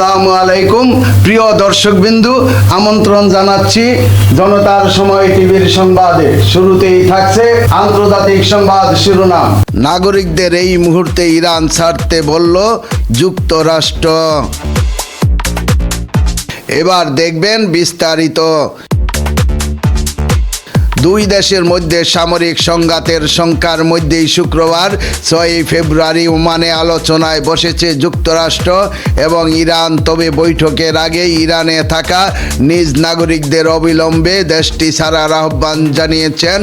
আসসালামু আলাইকুম প্রিয় দর্শকবিন্দু, আমন্ত্রণ জানাচ্ছি জনতার সময় টিভির সংবাদে। শুরুতেই থাকছে আন্তর্জাতিক সংবাদ শিরোনাম। নাগরিকদের এই মুহূর্তে ইরান ছাড়তে বলল যুক্তরাষ্ট্র। এবার দেখবেন বিস্তারিত। দুই দেশের মধ্যে সামরিক সংঘাতের শঙ্কার মধ্যেই শুক্রবার 6 ফেব্রুয়ারি ওমানে আলোচনায় বসেছে যুক্তরাষ্ট্র এবং ইরান। তবে বৈঠকের আগে ইরানে থাকা নিজ নাগরিকদের অবিলম্বে দেশটি ছাড়ার আহ্বান জানিয়েছেন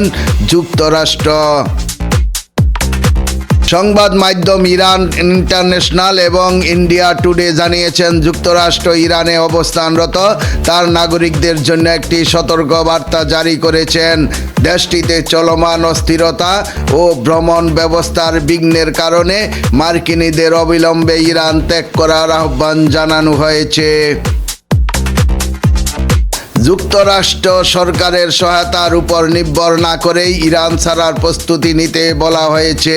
যুক্তরাষ্ট্র। সংবাদ মাধ্যম ইরান ইন্টারন্যাশনাল এবং ইন্ডিয়া টুডে জানিয়েছেন, যুক্তরাষ্ট্র ইরানে অবস্থানরত তার নাগরিকদের জন্য একটি সতর্ক বার্তা জারি করেছেন। দেশটিতে চলমান অস্থিরতা ও ভ্রমণ ব্যবস্থার বিঘ্নের কারণে মার্কিনীদের অবিলম্বে ইরান ত্যাগ করার আহ্বান জানানো হয়েছে। যুক্তরাষ্ট্র সরকারের সহায়তার উপর নির্ভর না করেই ইরান ছাড়ার প্রস্তুতি নিতে বলা হয়েছে।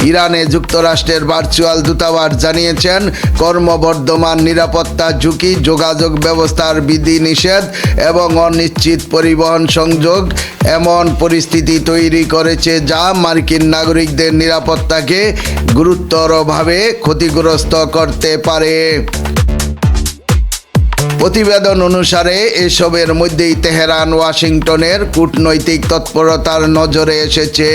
ইরানে যুক্তরাষ্ট্রের ভার্চুয়াল দূতাবাস জানিয়েছেন, ক্রমবর্ধমান নিরাপত্তা ঝুঁকি, যোগাযোগ ব্যবস্থার বিধিনিষেধ এবং অনিশ্চিত পরিবহন সংযোগ এমন পরিস্থিতি তৈরি করেছে যা মার্কিন নাগরিকদের নিরাপত্তাকে গুরুতরভাবে ক্ষতিগ্রস্ত করতে পারে। প্রতিবেদন অনুসারে এসবের মধ্যেই তেহরান ওয়াশিংটনের কূটনৈতিক তৎপরতার নজরে এসেছে।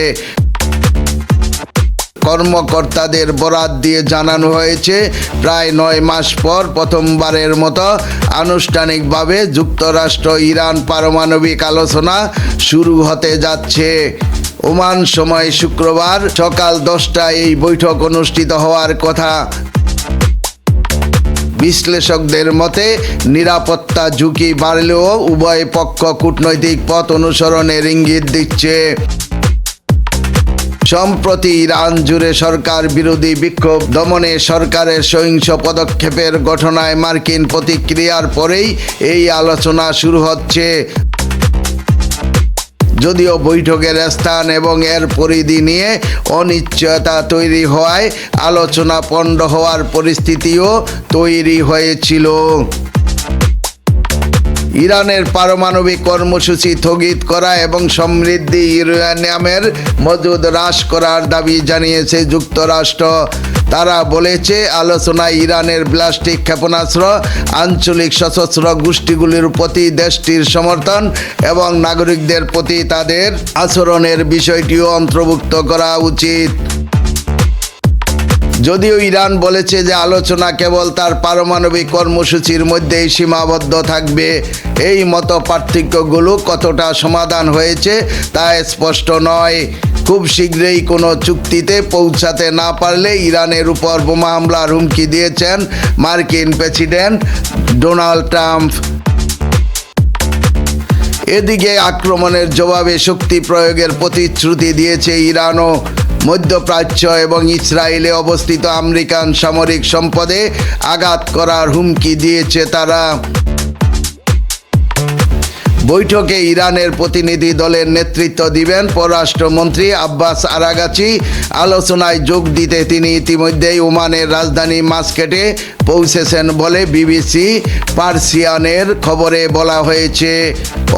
কর্মকর্তাদের বরাত দিয়ে জানানো হয়েছে, প্রায় 9 মাস পর প্রথমবারের মতো আনুষ্ঠানিকভাবে যুক্তরাষ্ট্র ইরান পারমাণবিক আলোচনা শুরু হতে যাচ্ছে। ওমান সময় শুক্রবার সকাল 10টায় এই বৈঠক অনুষ্ঠিত হওয়ার কথা। বিশ্লেষকদের মতে নিরাপত্তা ঝুঁকি বাড়লেও উভয় পক্ষ কূটনৈতিক পথ অনুসরণের ইঙ্গিত দিচ্ছে। সম্প্রতি ইরান জুড়ে সরকার বিরোধী বিক্ষোভ দমনে সরকারের সহিংস পদক্ষেপের ঘটনায় মার্কিন প্রতিক্রিয়ার পরেই এই আলোচনা শুরু হচ্ছে। যদিও বৈঠকের স্থান এবং এর পরিধি নিয়ে অনিশ্চয়তা তৈরি হওয়ায় আলোচনা পণ্ড হওয়ার পরিস্থিতিও তৈরি হয়েছিল। ইরানের পারমাণবিক কর্মসূচি স্থগিত করা এবং সমৃদ্ধি ইউরেনিয়ামের মজুদ হ্রাস করার দাবি জানিয়েছে যুক্তরাষ্ট্র। তারা বলেছে, আলোচনায় ইরানের ব্যালিস্টিক ক্ষেপণাস্ত্র, আঞ্চলিক সশস্ত্র গোষ্ঠীগুলির প্রতি দেশটির সমর্থন এবং নাগরিকদের প্রতি তাদের আচরণের বিষয়টিও অন্তর্ভুক্ত করা উচিত। যদিও ইরান বলেছে যে আলোচনা কেবল তার পারমাণবিক কর্মসূচির মধ্যেই সীমাবদ্ধ থাকবে, এই মত পার্থক্যগুলো কতটা সমাধান হয়েছে তা স্পষ্ট নয়। খুব শীঘ্রই কোনো চুক্তিতে পৌঁছাতে না পারলে ইরানের উপর বোমা হামলার হুমকি দিয়েছেন মার্কিন প্রেসিডেন্ট ডোনাল্ড ট্রাম্প। এদিকে আক্রমণের জবাবে শক্তি প্রয়োগের প্রতিশ্রুতি দিয়েছে ইরানও। মধ্যপ্রাচ্য এবং ইসরায়েলে অবস্থিত আমেরিকান সামরিক সম্পদে আঘাত করার হুমকি দিয়েছে তারা। বৈঠকে ইরানের প্রতিনিধি দলের নেতৃত্ব দিবেন পররাষ্ট্রমন্ত্রী আব্বাস আরাগাচি। আলোচনায় যোগ দিতে তিনি ইতিমধ্যেই ওমানের রাজধানী মাস্কেটে পৌঁছেছেন বলে বিবিসি পার্সিয়ানের খবরে বলা হয়েছে।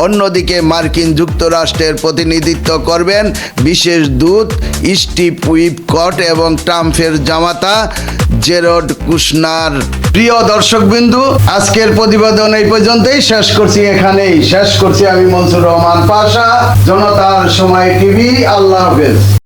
অন্যদিকে মার্কিন যুক্তরাষ্ট্রের প্রতিনিধিত্ব করবেন বিশেষ দূত স্টিভ উইটকট এবং ট্রাম্পের জামাতা জেরড কুশনার। প্রিয় দর্শকবিন্দু, আজকের প্রতিবেদন এই পর্যন্তই শেষ করছি আমি মনসুর রহমান পাশা, জনতার সময় টিভি। আল্লাহ হাফেজ।